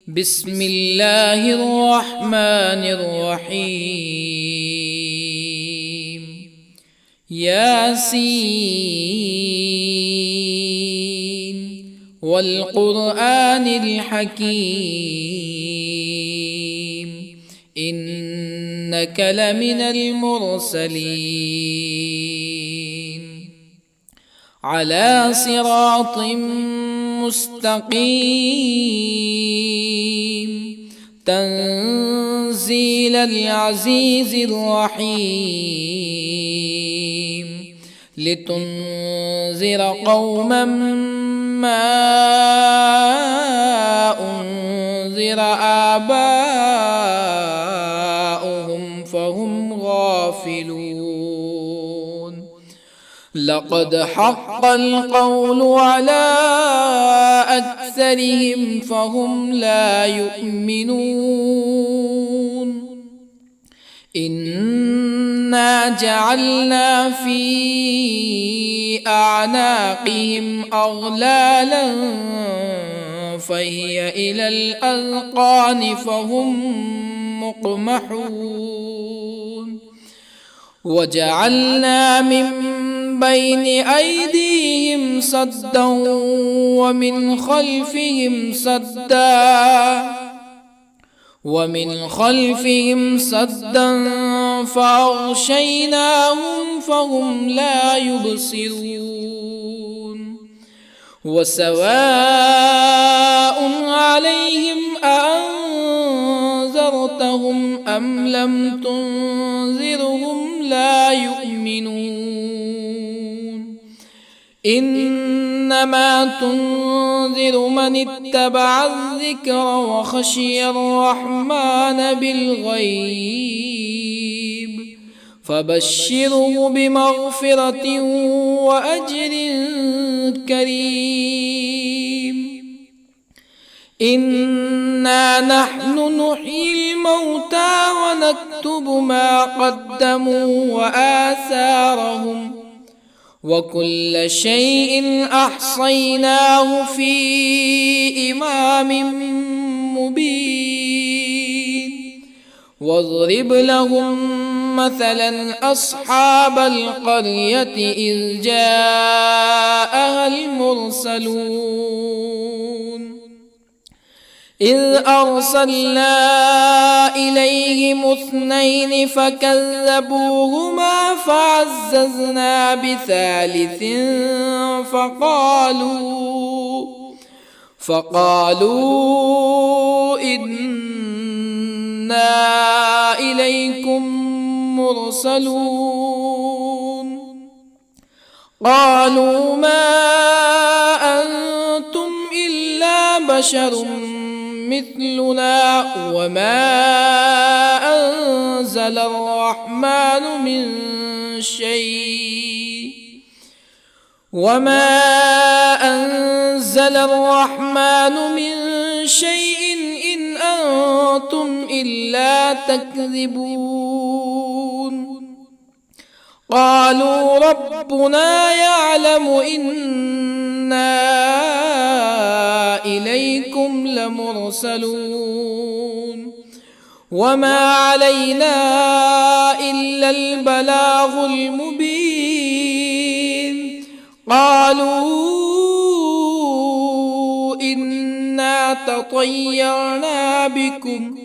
بسم الله الرحمن الرحيم. ياسين والقرآن الحكيم إنك لمن المرسلين على صراط مستقيم تنزيل العزيز الرحيم لتنذر قوما ما أنذر آباؤهم فهم غافلون. لقد حق القول على أكثرهم فهم لا يؤمنون. إنا جعلنا في أعناقهم أغلالا فهي إلى الأذقان فهم مقمحون. وجعلنا من بين أيديهم سدا ومن خلفهم سدا فأغشيناهم فهم لا يبصرون. وسواء عليهم أأنذرتهم أم لم تنذرهم لا يؤمنون. إنما تنذر من اتبع الذكر وخشي الرحمن بالغيب فبشره بمغفرة وأجر كريم. إنا نحن نحيي الموتى ونكتب ما قدموا وآثارهم وكل شيء أحصيناه في إمام مبين. واضرب لهم مثلا أصحاب القرية إذ جاءها المرسلون إذ أرسلنا إليهم اثنين فكذبوهما فعززنا بثالث فقالوا إنا إليكم مرسلون. قالوا ما أنتم إلا بشر مثلنا وما أنزل الرحمن من شيء إن أنتم إلا تكذبون. قالوا ربنا يعلم إنا إليكم لمرسلون وما علينا إلا البلاغ المبين. قالوا إنا تطيرنا بكم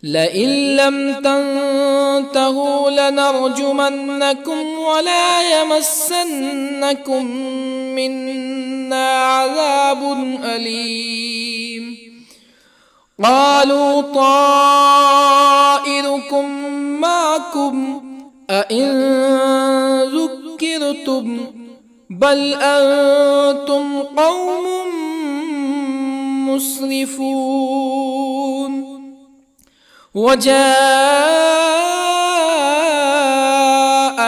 لئن لم تنتهوا لنرجمنكم ولا يمسنكم منا عذاب أليم. قالوا طائركم معكم أئن ذكرتم بل أنتم قوم مسرفون. وجاء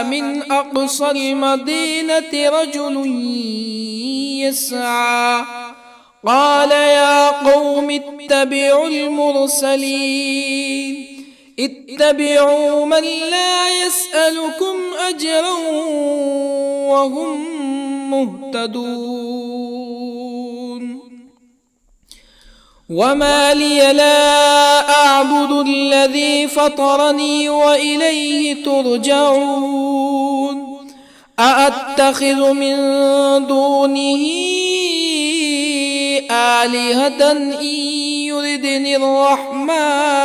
من أقصى المدينة رجل يسعى قال يا قوم اتبعوا المرسلين اتبعوا من لا يسألكم أجرا وهم مهتدون. وما لي لا أعبد الذي فطرني وإليه ترجعون أأتخذ من دونه آلهة يردني الرحمن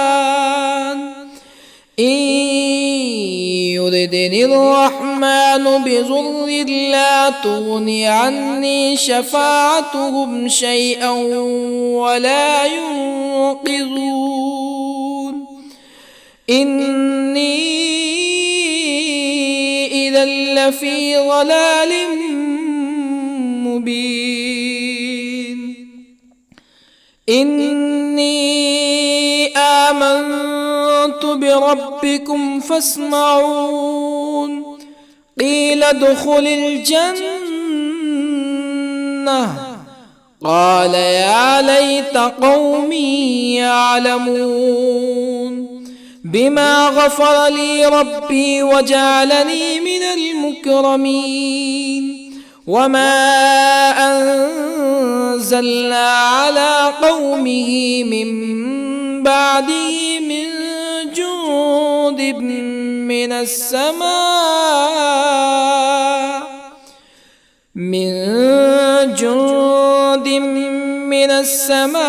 بضر لا تغن عني شفاعتهم شيئا ولا ينقذون إني إذا لفي ضلال مبين إني آمنت بربكم فاسمعون قيل ادخل الجنة قال يا ليت قومي يعلمون بما غفر لي ربي وجعلني من المكرمين وما أنزلنا على قومه من بعده من جند من السماء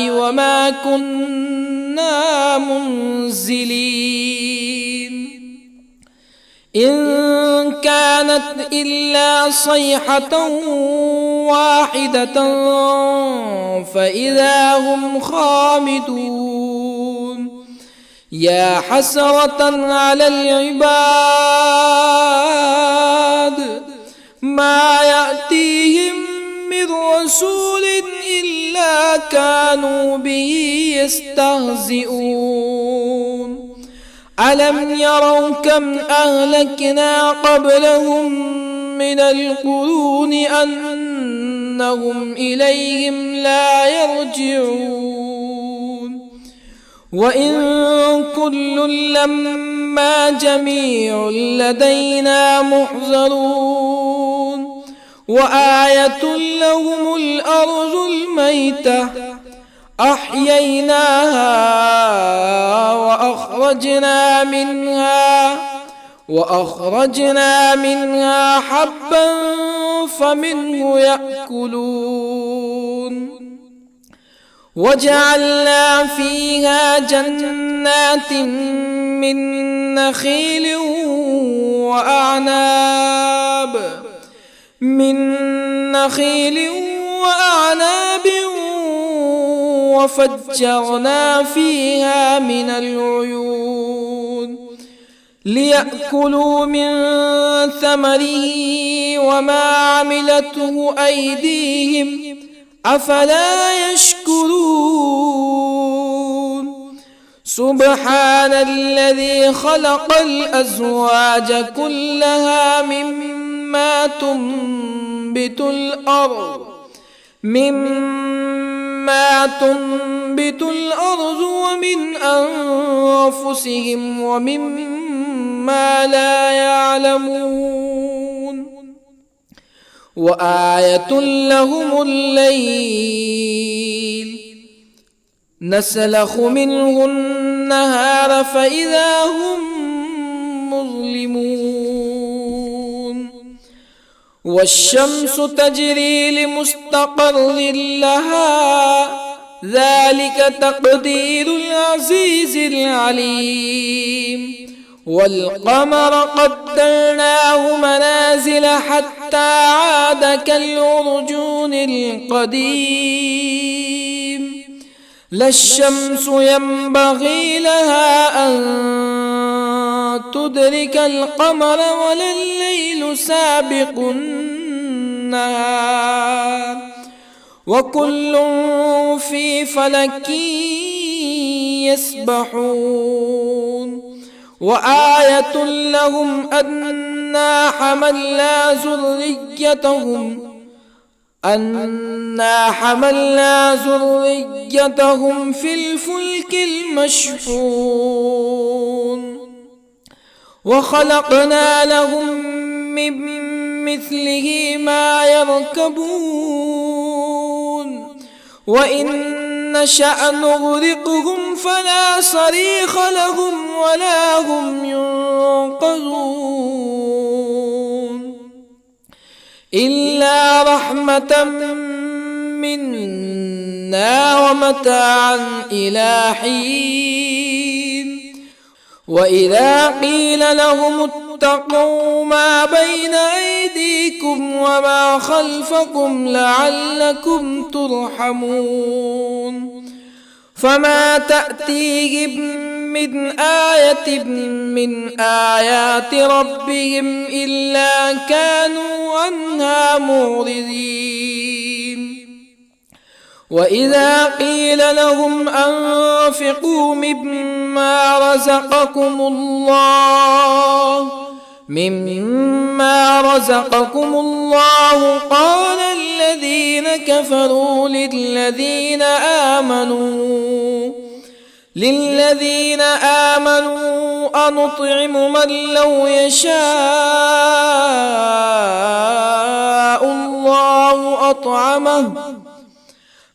وما كنا منزلين إن كانت إلا صيحة واحدة فإذا هم خامدون يا حسرة على العباد ما يأتيهم من رسول إلا كانوا به يستهزئون ألم يروا كم أهلكنا قبلهم من القرون أنهم إليهم لا يرجعون وإن كل لما جميع لدينا محضرون وآية لهم الأرض الميتة أحييناها وأخرجنا منها حبا فمنه يأكلون وجعلنا فيها جنات من نخيل وأعناب وفجرنا فيها من العيون ليأكلوا من ثمره وما عملته أيديهم أفلا يشكرون سبحان الذي خلق الأزواج كلها مما تنبت الأرض ومن أنفسهم ومما لا يعلمون وآية لهم الليل نسلخ منه النهار فإذا هم مظلمون والشمس تجري لمستقر لها ذلك تقدير العزيز العليم والقمر قدرناه منازل حتى عاد كالعرجون القديم لا الشمس ينبغي لها أن تدرك القمر ولا الليل سابق النهار وكل في فلك يسبحون وآية لهم أنا حملنا ذريتهم في الفلك المشحون وخلقنا لهم من مثله ما يركبون وإن نشأ نغرقهم فلا صريخ لهم ولا هم ينقذون إلا رحمة منا ومتاعا إلى حين وإذا قيل لهم اتقوا ما بين أيديكم وما خلفكم لعلكم ترحمون فما تأتيهم من آية من آيات ربهم إلا كانوا عنها معرضين وإذا قيل لهم أنفقوا مما رزقكم الله قال الذين كفروا للذين آمنوا أنطعم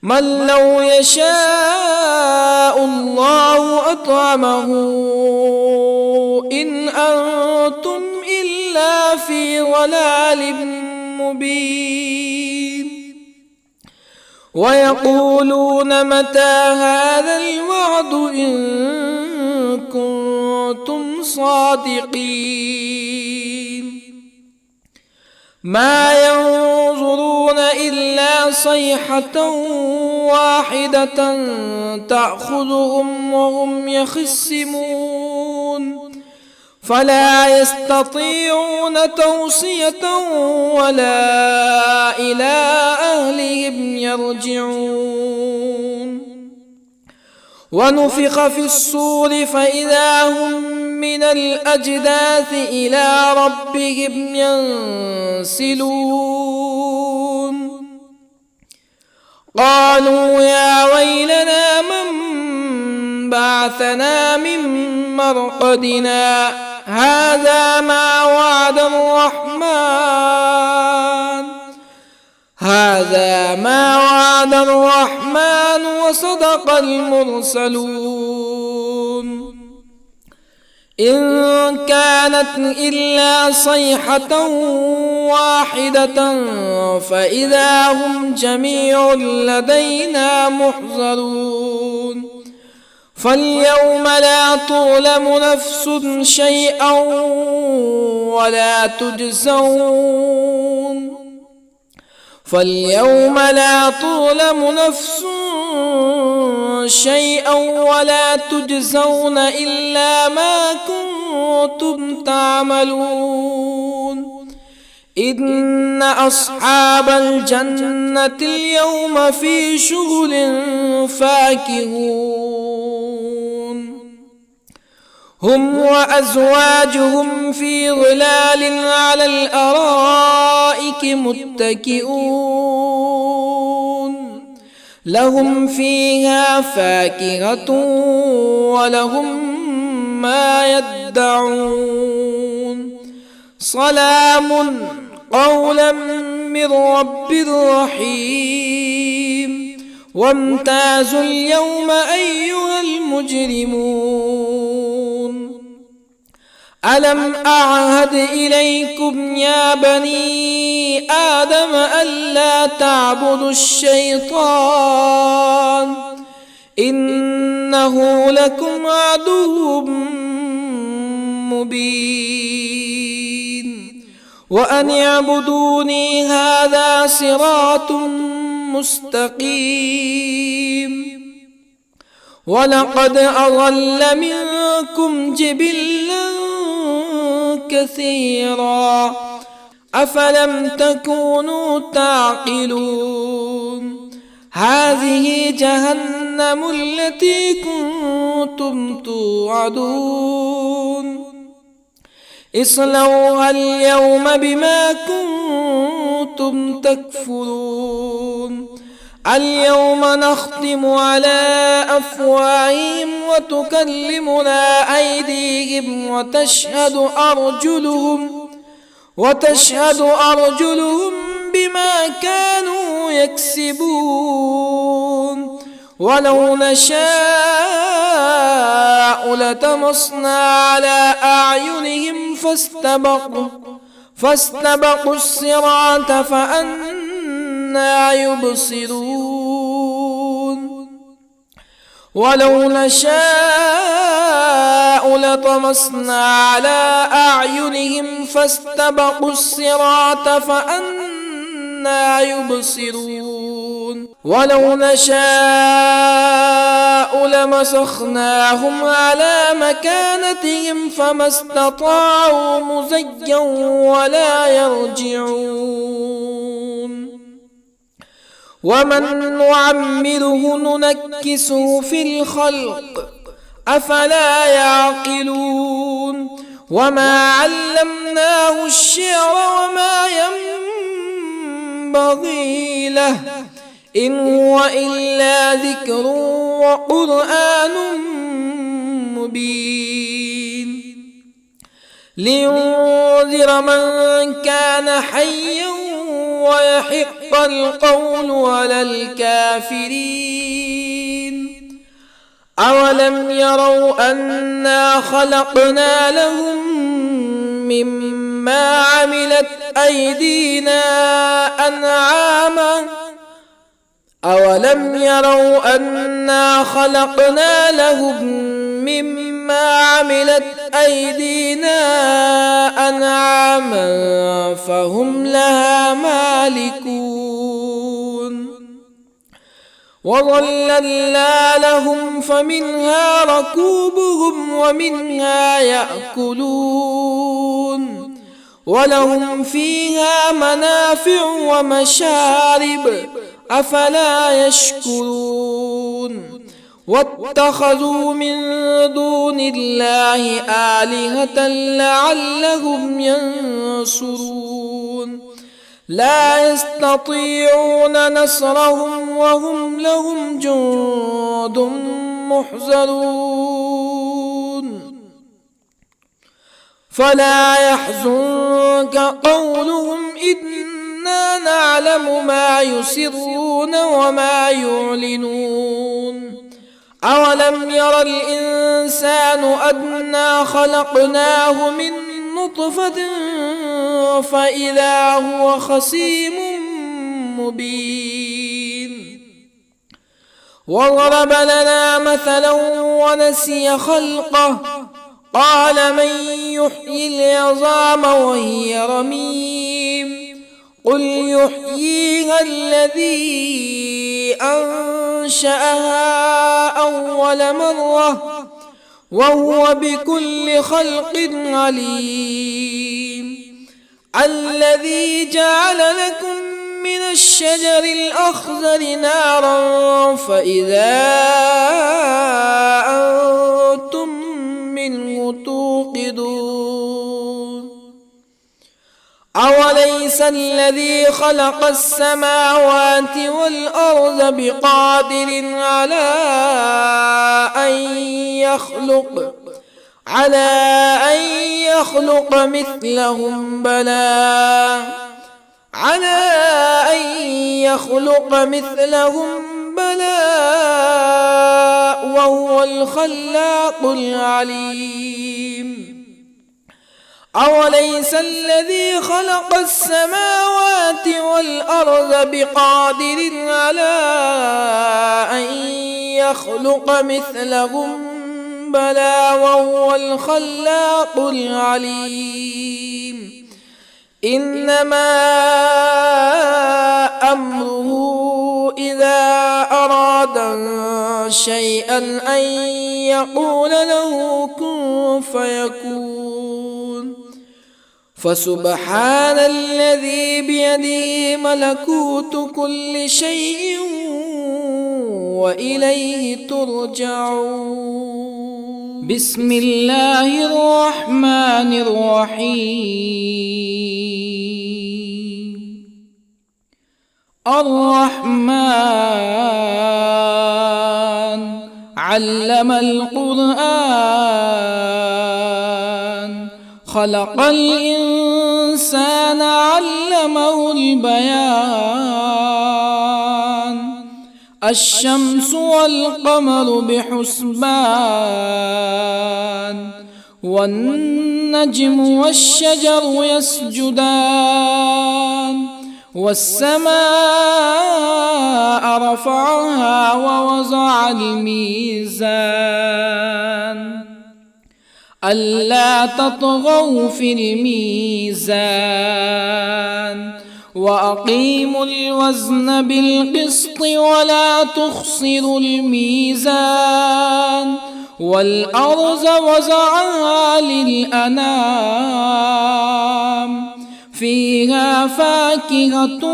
من لو يشاء الله أطعمه إن أنتم إلا في ضلال مبين ويقولون متى هذا الوعد إن كنتم صادقين ما ينظرون إلا صيحة واحدة تأخذهم وهم يخصمون فلا يستطيعون توصية ولا إلى أهلهم يرجعون ونفخ في الصور فإذا هم من الأجداث إلى ربهم ينسلون قالوا يا ويلنا من بعثنا من مرقدنا هذا ما وعد الرحمن وصدق المرسلون إن كانت إلا صيحة واحدة فإذا هم جميع لدينا محضرون فاليوم لا تظلم نفس شيئا ولا تجزون إلا ما كنتم تعملون إن أصحاب الجنة اليوم في شغل فاكهون هم وأزواجهم في ظلال على الأرائك متكئون لهم فيها فاكهة ولهم ما يدعون سلام قولا من رب رحيم وامتازوا اليوم أيها المجرمون ألم أعهد إليكم يا بني آدم ألا تعبدوا الشيطان إنه لكم عدو مبين وأن اعبدوني هذا صراط مستقيم ولقد أضل منكم جبلا كثيرا أفلم تكونوا تعقلون هذه جهنم التي كنتم توعدون اصلوها اليوم بما كنتم تكفرون اليوم نختم على أفواههم وتكلمنا أيديهم وتشهد أرجلهم بما كانوا يكسبون ولو نشاء لطمسنا على أعينهم فاستبقوا الصراط فأنى يبصرون ولو نشاء لطمسنا على أعينهم فاستبقوا الصراط فأنى يبصرون ولو نشاء لمسخناهم على مكانتهم فما استطاعوا مزيا ولا يرجعون ومن نعمره ننكسه في الخلق أفلا يعقلون وما علمناه الشعر وما ينبغي له إن هو إلا ذكر وقرآن مبين لينذر من كان حيا ويحق القول على الكافرين أولم يروا أنا خلقنا لهم مما عملت أيدينا أنعاما أولم يروا أنا خلقنا لهم مما عملت أيدينا أنعاما فهم لها مالكون وظللنا لهم فمنها ركوبهم ومنها يأكلون ولهم فيها منافع ومشارب أفلا يشكرون واتخذوا من دون الله آلهة لعلهم ينصرون لا يستطيعون نصرهم وهم لهم جند محضرون فلا يحزنك قولهم إنا نعلم ما يسرون وما يعلنون أولم ير الإنسان أنا خلقناه من نطفة فإذا هو خصيم مبين وضرب لنا مثلا ونسي خلقه قال من يحيي العظام وهي رميم قل يحييها الذي أنشأها أول مرة وهو بكل خلق عليم الذي جعل لكم من الشجر الأخضر نارا فإذا أنتم منه توقدون أوليس الذي خلق السماوات والأرض بقادر على أن يخلق مثلهم بلى وهو الخلاق العليم أوليس الذي خلق السماوات والأرض بقادر على أن يخلق مثلهم بلى وهو الخلاق العليم إنما أمره إذا أراد شيئا أن يقول له كن فيكون فسبحان الذي بيده ملكوت كل شيء وإليه ترجعون بسم الله الرحمن الرحيم الرحمن علم القرآن خلق الإنسان علمه البيان الشمس والقمر بحسبان والنجم والشجر يسجدان والسماء رفعها ووضع الميزان ألا تطغوا في الميزان وأقيموا الوزن بالقسط ولا تخسروا الميزان والأرض وضعها للأنام فيها فاكهة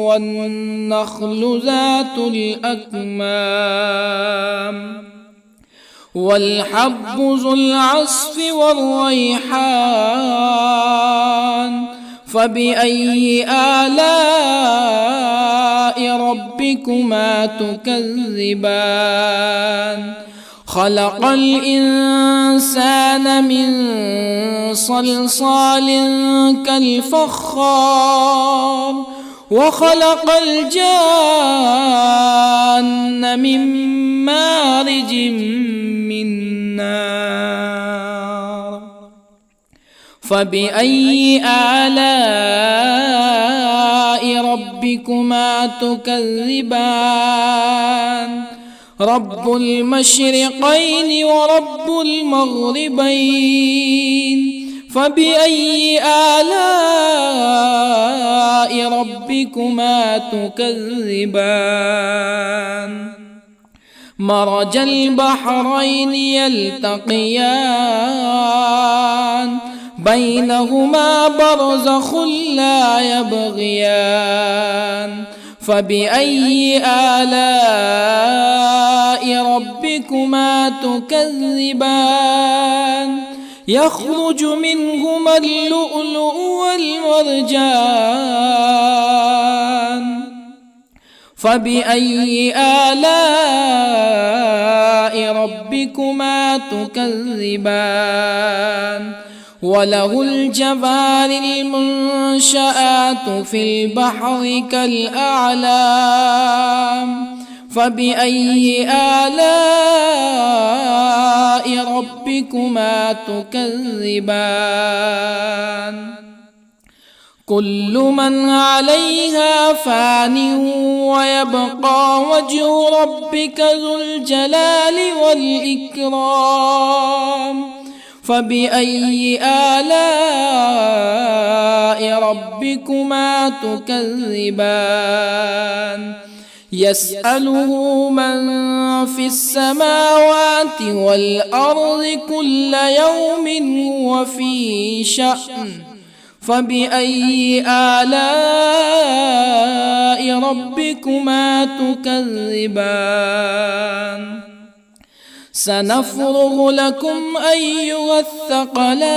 والنخل ذات الأكمام والحب ذو العصف والريحان فبأي آلاء ربكما تكذبان خلق الإنسان من صلصال كالفخار وخلق الجان من مارج من نار فبأي آلاء ربكما تكذبان رب المشرقين ورب المغربين فبأي آلاء ربكما تكذبان مرج البحرين يلتقيان بينهما برزخ لا يبغيان فبأي آلاء ربكما تكذبان يخرج منهما اللؤلؤ والمرجان فبأي آلاء ربكما تكذبان وله الجوار المنشآت في البحر كالأعلام فبأي آلاء ربكما تكذبان كل من عليها فان ويبقى وجه ربك ذو الجلال والإكرام فبأي آلاء ربكما تكذبان يسأله من في السماوات والأرض كل يوم هو في شأن فبأي آلاء ربكما تكذبان سنفرغ لكم أيها الثقلان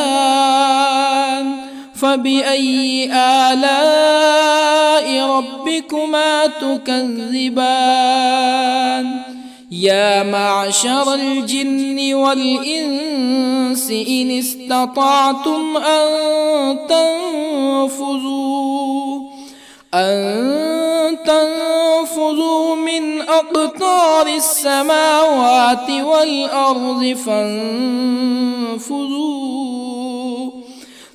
فبأي آلاء ربكما تكذبان يا معشر الجن والإنس إن استطعتم أن تنفذوا من أقطار السماوات والأرض فانفذوا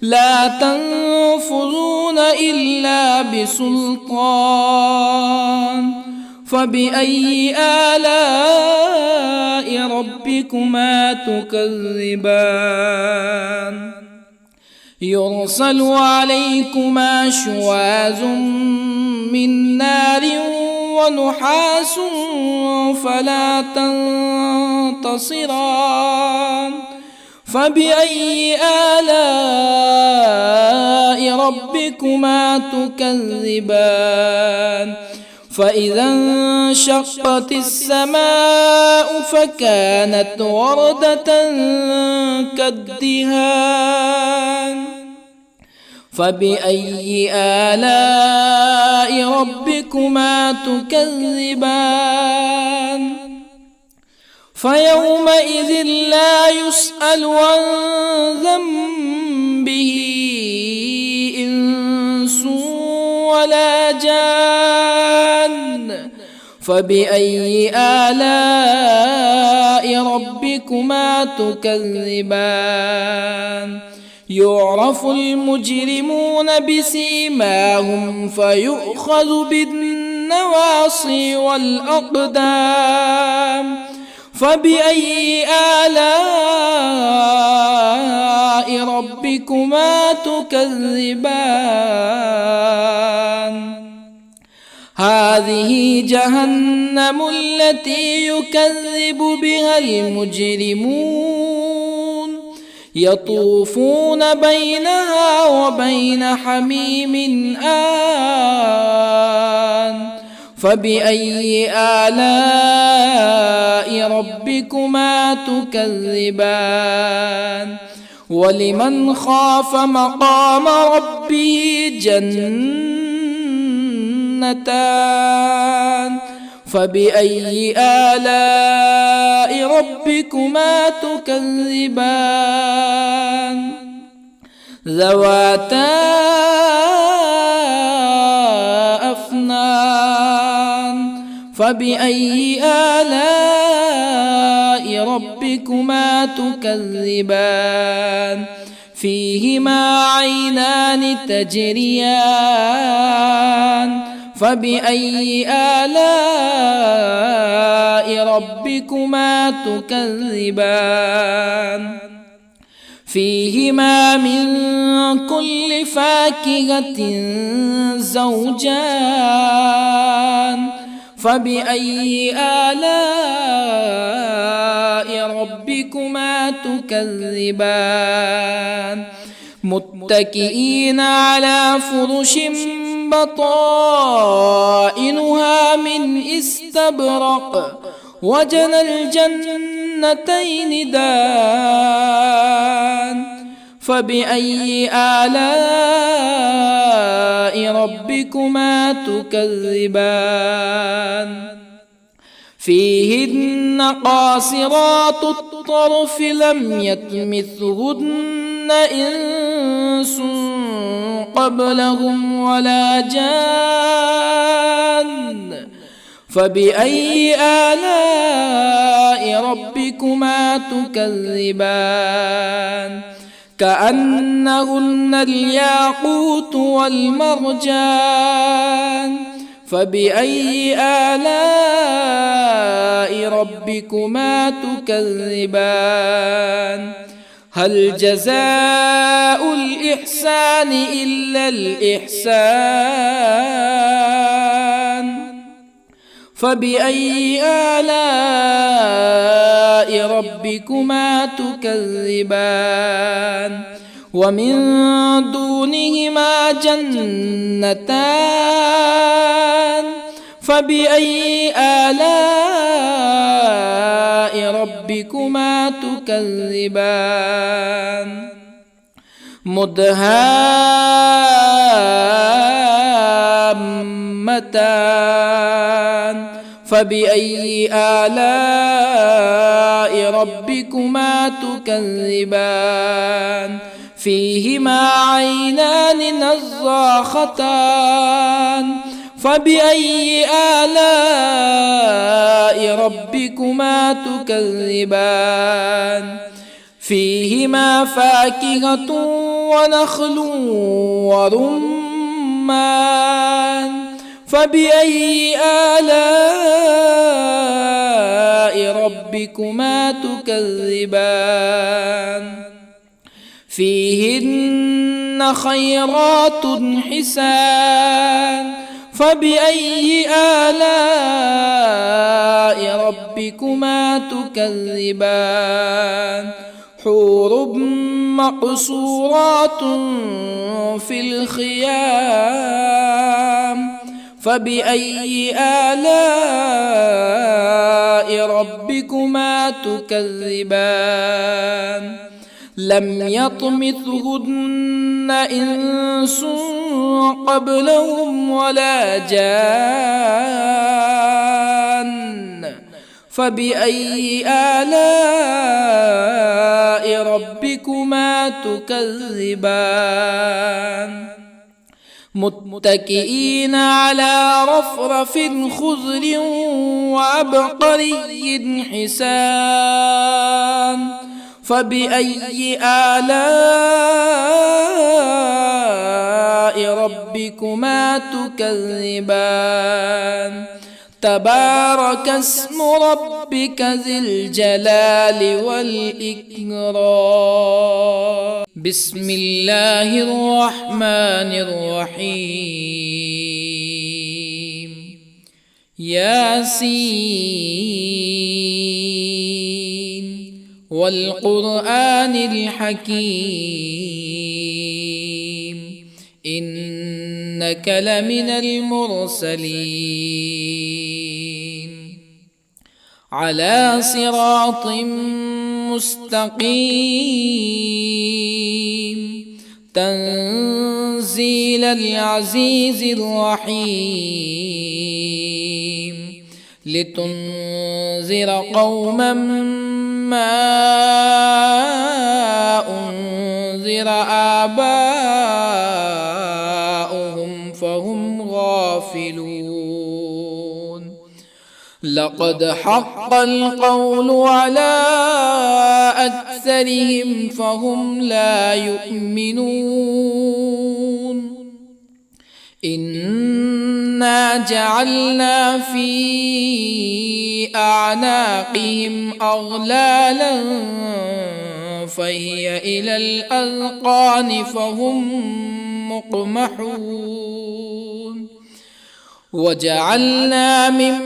لا تنفذون إلا بسلطان فبأي آلاء ربكما تكذبان يرسل عليكما شواظ من نار ونحاس فلا تنتصران فبأي آلاء ربكما تكذبان فإذا انشقت السماء فكانت وردة كالدهان فبأي آلاء ربكما تكذبان فيومئذ لا يسأل عن ذنبه إنس ولا جان فبأي آلاء ربكما تكذبان يعرف المجرمون بسيماهم فيؤخذ بالنواصي والأقدام فبأي آلاء ربكما تكذبان هذه جهنم التي يكذب بها المجرمون يطوفون بينها وبين حميم آن فبأي آلاء ربكما تكذبان ولمن خاف مقام ربه جنتان فبأي آلاء ربكما تكذبان ذواتا أفنان فبأي آلاء ربكما تكذبان فيهما عينان تجريان فبأي آلاء ربكما تكذبان فيهما من كل فاكهة زوجان فبأي آلاء ربكما تكذبان متكئين على فرش بطائنها من استبرق وجنى الجنتين دان فبأي آلاء ربكما تكذبان فيهن قاصرات الطرف لم يطمثهن إنس قبلهم ولا جان فبأي آلاء ربكما تكذبان كأنهن الياقوت والمرجان فبأي آلاء ربكما تكذبان هل جزاء الإحسان إلا الإحسان فبأي آلاء ربكما تكذبان ومن دونهما جنتان فبأي آلاء ربكما تكذبان مدهامتان فبأي آلاء ربكما تكذبان فيهما عينان نضاختان فبأي آلاء ربكما تكذبان فيهما فاكهة ونخل ورمان فبأي آلاء ربكما تكذبان فيهن خيرات حسان فبأي آلاء ربكما تكذبان حور مقصورات في الخيام فبأي آلاء ربكما تكذبان لم يطمثهن إنس قبلهم ولا جان فبأي آلاء ربكما تكذبان متكئين على رفرف خضر وعبقري حسان فبأي آلاء ربكما تكذبان تبارك اسم ربك ذي الجلال والإكرام بسم الله الرحمن الرحيم ياسين والقرآن الحكيم إنك لمن المرسلين على صراط مستقيم تنزيل العزيز الرحيم لتنذر قوما ما أنذر آباؤهم فهم غافلون لقد حق القول على أكثرهم فهم لا يؤمنون إنا جعلنا في أعناقهم أغلالا فهي إلى الأذقان فهم مقمحون وجعلنا من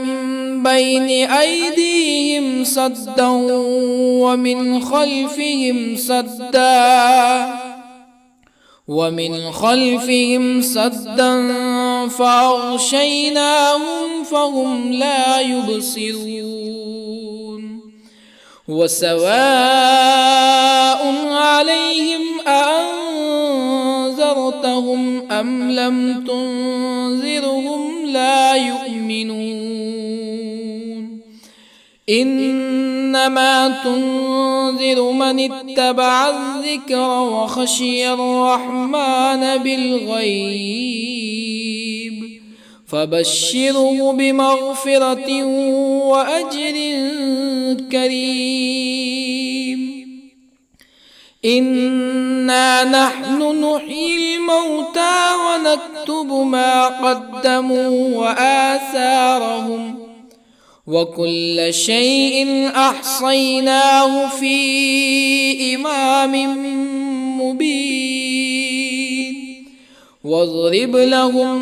بين أيديهم سدا ومن خلفهم سدا فأغشيناهم فهم لا يبصرون وسواء عليهم أأنذرتهم أم لم تنذرهم لا يؤمنون إنما تنذر من اتبع الذكر وخشي الرحمن بالغيب فبشره بمغفرة وأجر كريم إنا نحن نحيي الموتى ونكتب ما قدموا وآثارهم وكل شيء أحصيناه في إمام مبين واضرب لهم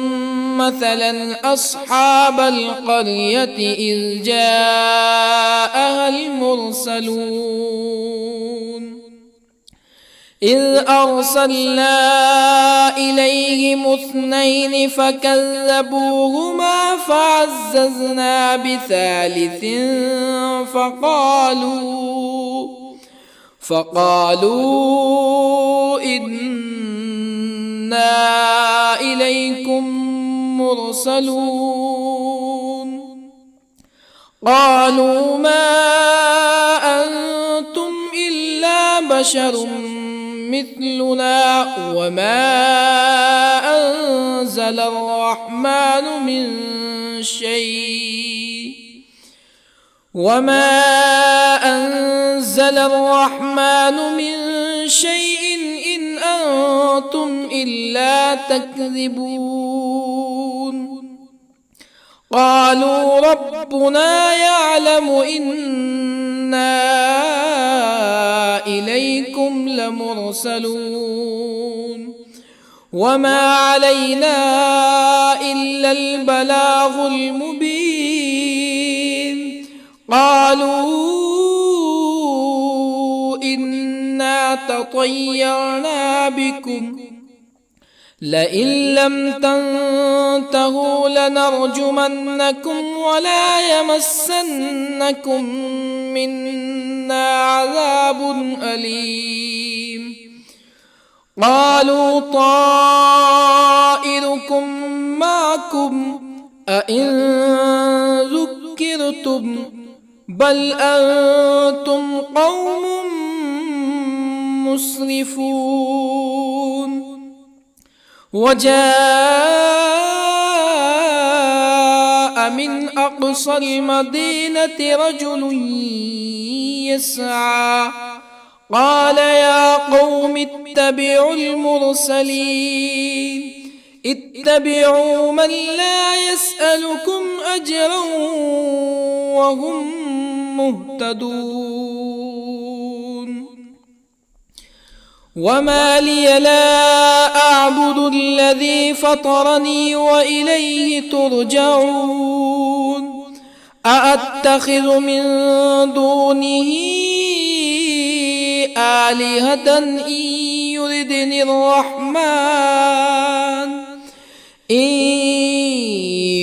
مثلا أصحاب القرية إذ جاءها المرسلون إذ أرسلنا إليهم اثنين فكذبوهما فعززنا بثالث فقالوا إنا إليكم مرسلون قالوا ما أنتم إلا بشر مثلنا وما أنزل الرحمن من شيء إن أنتم إلا تكذبون قالوا ربنا يعلم إنا إليكم لمرسلون وما علينا إلا البلاغ المبين قالوا إنا تطيرنا بكم لئن لم تنتهوا لنرجمنكم ولا يمسنكم منا عذاب أليم قالوا طائركم معكم أئن ذكرتم بل أنتم قوم مسرفون. وجاء من أقصى المدينة رجل يسعى قال يا قوم اتبعوا المرسلين اتبعوا من لا يسألكم أجرا وهم مهتدون. وما لي لا أعبد الذي فطرني وإليه ترجعون. أأتخذ من دونه آلهة إن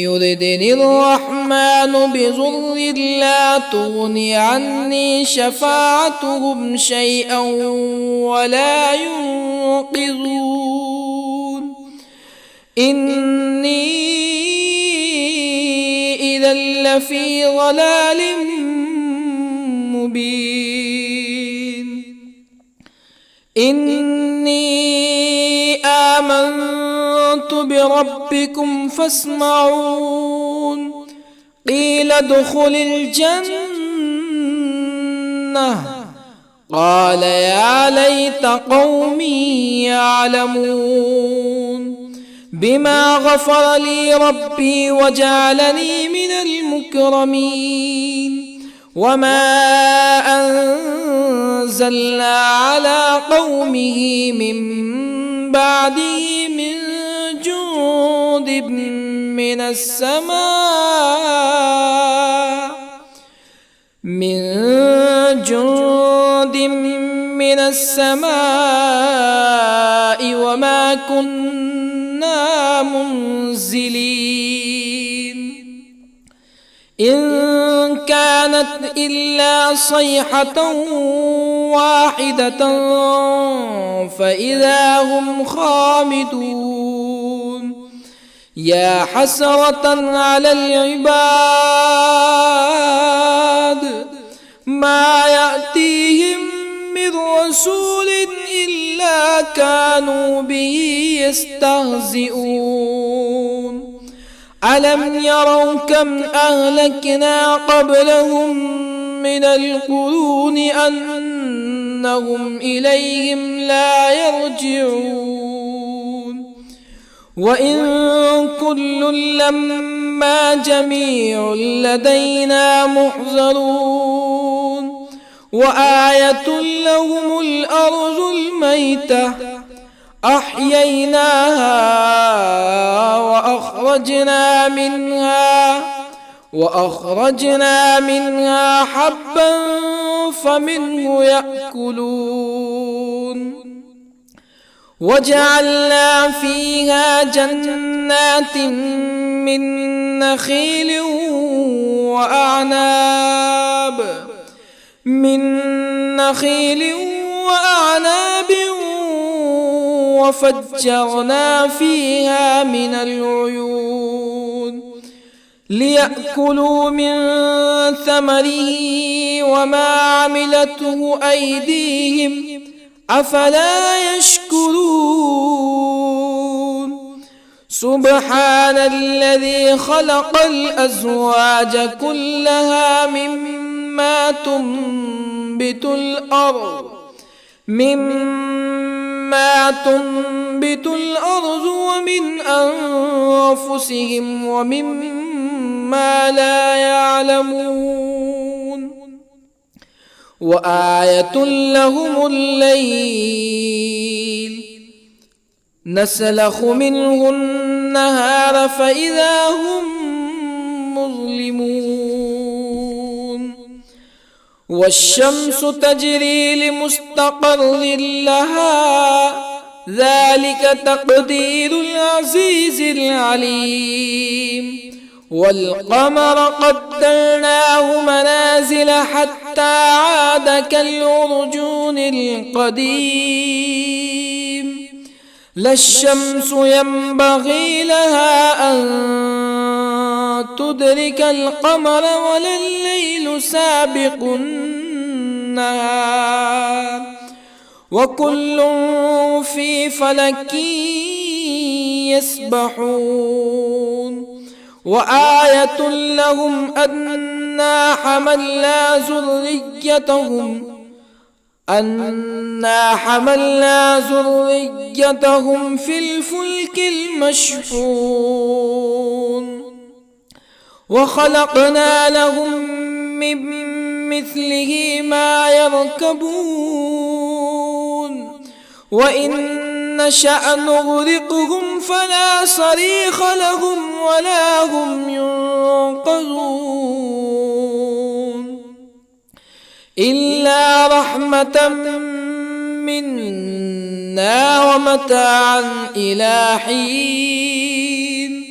يردني الرحمن بضر لا تغني عني شفاعتهم شيئا ولا ينقذون. إني إذا لفي ضلال مبين. إني آمنت بربكم فاسمعون. قيل ادخل الجنة قال يا ليت قومي يعلمون بما غفر لي ربي وجعلني من المكرمين. وما أنزلنا على قومه من بعده من جند من السماء وما كنا منزلين. إن كانت إلا صيحة واحدة فإذا هم خامدون. يا حسرة على العباد ما يأتيهم من رسول إلا كانوا به يستهزئون. ألم يروا كم أهلكنا قبلهم من القرون أنهم إليهم لا يرجعون. وإن كل لما جميع لدينا محضرون. وآية لهم الأرض الميتة أحييناها وأخرجنا منها حبا فمنه يأكلون. وجعلنا فيها جنات من نخيل وأعناب وفجرنا فيها من العيون ليأكلوا من ثمره وما عملته أيديهم أفلا يشكرون. سبحان الذي خلق الأزواج كلها مما تنبت الأرض ومن أنفسهم ومما لا يعلمون. وآية لهم الليل نسلخ منه النهار فإذا هم مظلمون. والشمس تجري لمستقر لها ذلك تقدير العزيز العليم. والقمر قدرناه منازل حتى عاد كالعرجون القديم. لا الشمس ينبغي لها أن تدرك القمر ولا الليل سابق النهار وكل في فلك يسبحون وآية لهم أنا حملنا ذريتهم في الفلك المشحون وخلقنا لهم من مثله ما يركبون وإن نشأ نغرقهم فلا صريخ لهم ولا هم ينقذون إلا رحمة منا ومتاعا إلى حين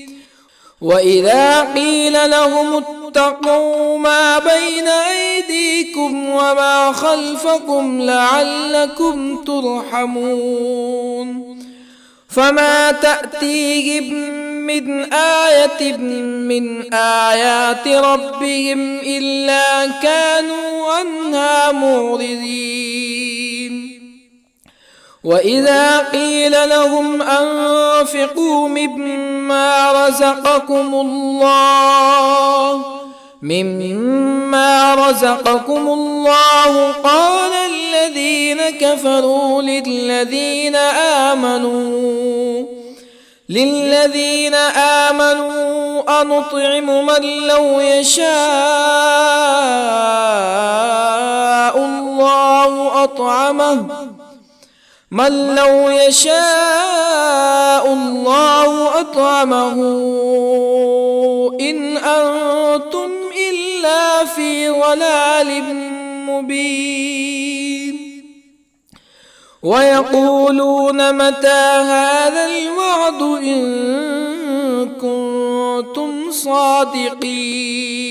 وإذا قيل لهم اتقوا ما بين أيديكم وما خلفكم لعلكم ترحمون فما تأتيهم من آية من آيات ربهم إلا كانوا عنها معرضين وإذا قيل لهم أنفقوا مما رزقكم الله قال الذين كفروا للذين آمنوا أنطعم من لو يشاء الله أطعمه إن أنتم إلا في ضلال مبين ويقولون متى هذا الوعد إن كنتم صادقين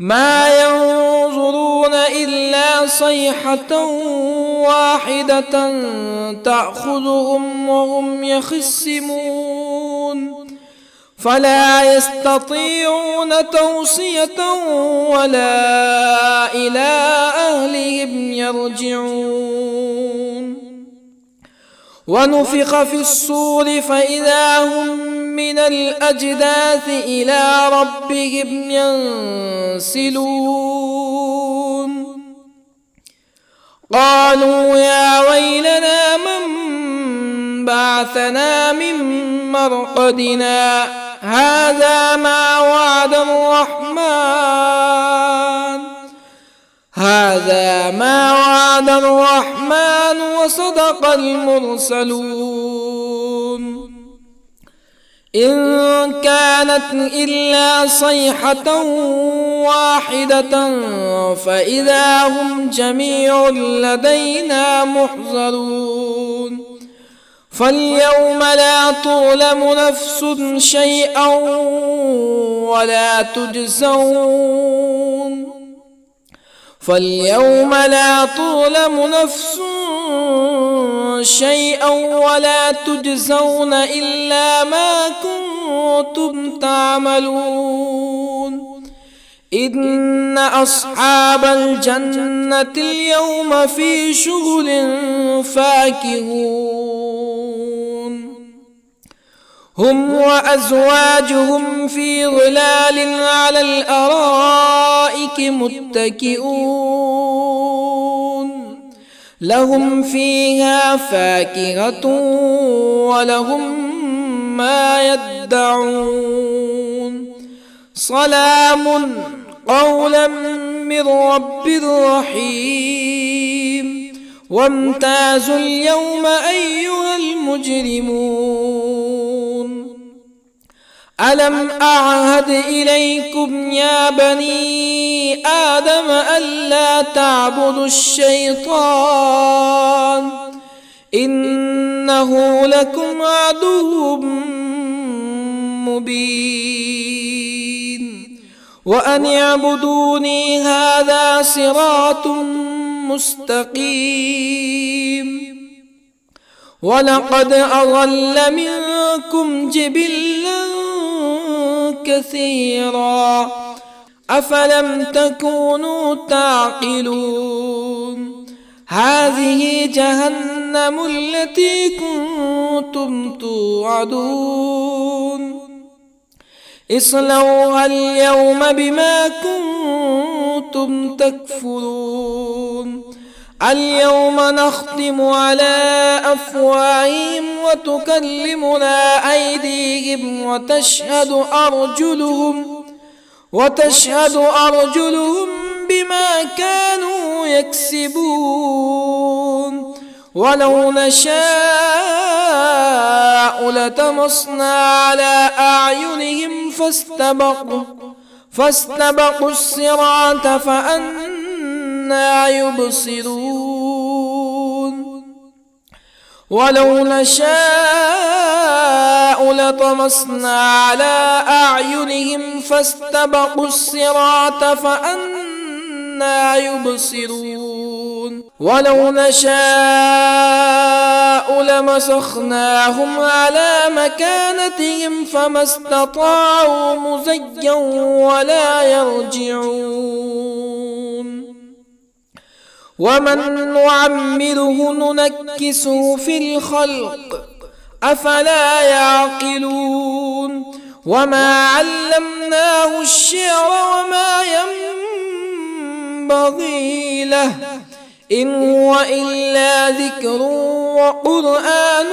ما ينظرون إلا صيحة واحدة تأخذهم وهم يخصمون فلا يستطيعون توصية ولا إلى أهلهم يرجعون ونفخ في الصور فإذا هم من الأجداث إلى ربهم ينسلون قالوا يا ويلنا من بعثنا من مرقدنا هذا ما وعد الرحمن وصدق المرسلون إن كانت إلا صيحة واحدة فإذا هم جميع لدينا محضرون فاليوم لا تظلم نفس شيئا ولا تجزون إلا ما كنتم تعملون إن أصحاب الجنة اليوم في شغل فاكهون هم وأزواجهم في ظلال على الأرائك متكئون لهم فيها فاكهة ولهم ما يدعون سلام قولا من رب رحيم وامتازوا اليوم أيها المجرمون ألم أعهد إليكم يا بني آدم ألا تعبدوا الشيطان إنه لكم عدو مبين وأن اعبدوني هذا صراط مستقيم ولقد أضل منكم جبلا كثيرا أفلم تكونوا تعقلون هذه جهنم التي كنتم توعدون اصلوها اليوم بما كنتم تكفرون اليوم نختم على أفواههم وتكلمنا أيديهم وتشهد أرجلهم بما كانوا يكسبون ولو نشاء لطمسنا على أعينهم فاستبقوا الصراط فأنى يبصرون ولو نشاء لطمسنا على أعينهم فاستبقوا الصراط فأنى يبصرون ولو نشاء لمسخناهم على مكانتهم فما استطاعوا مزيا ولا يرجعون ومن نعمره ننكسه في الخلق أفلا يعقلون وما علمناه الشعر وما ينبغي له إن هو إلا ذكر وقرآن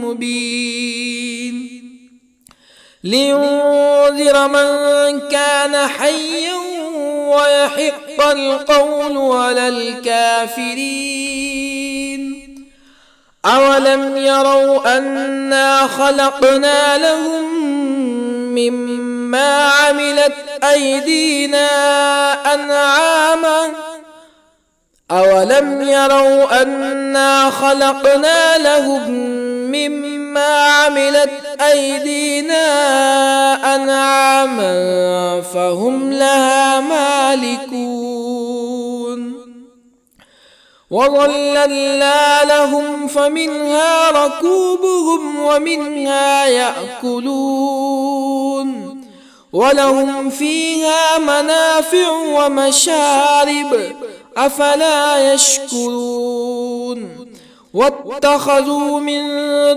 مبين لينذر من كان حيا ويحق القول على الكافرين أولم يروا أنا خلقنا لهم مما عملت أيدينا أنعاما فهم لها مالكون وظللنا لهم فمنها ركوبهم ومنها يأكلون ولهم فيها منافع ومشارب أفلا يشكرون واتخذوا من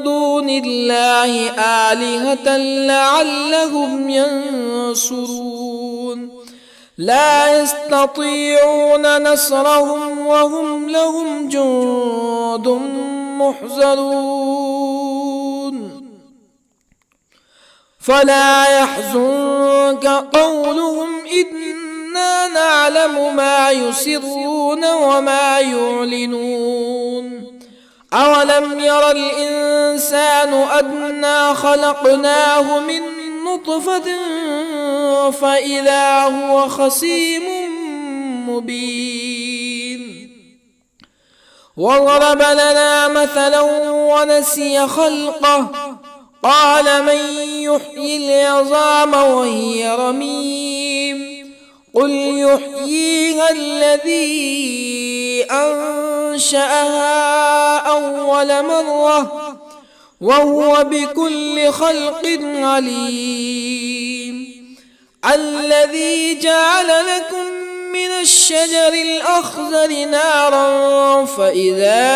دون الله آلهة لعلهم ينصرون لا يستطيعون نصرهم وهم لهم جند محضرون فلا يحزنك قولهم إنا نعلم ما يسرون وما يعلنون أولم ير الإنسان أنا خلقناه من نطفة فإذا هو خصيم مبين وضرب لنا مثلا ونسي خلقه قال من يحيي العظام وهي رميم قل يحييها الذي أنشأها أول مرة وهو بكل خلق عليم الذي جعل لكم من الشجر الأخضر نارا فإذا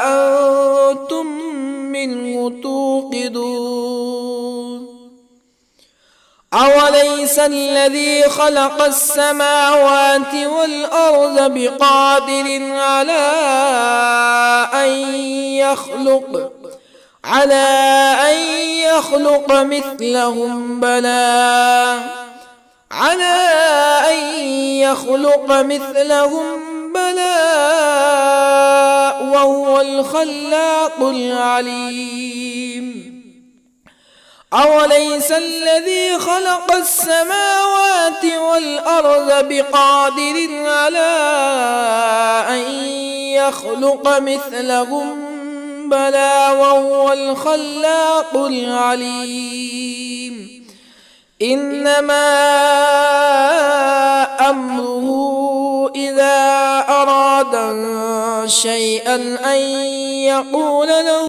أنتم منه توقدون أوليس الذي خلق السماوات والأرض بقادر على أن يخلق مثلهم بلى وهو الخلاق العليم أوليس الذي خلق السماوات والأرض بقادر على أن يخلق مثلهم بلى وهو الخلاق العليم إنما أمره إذا أراد شيئا أن يقول له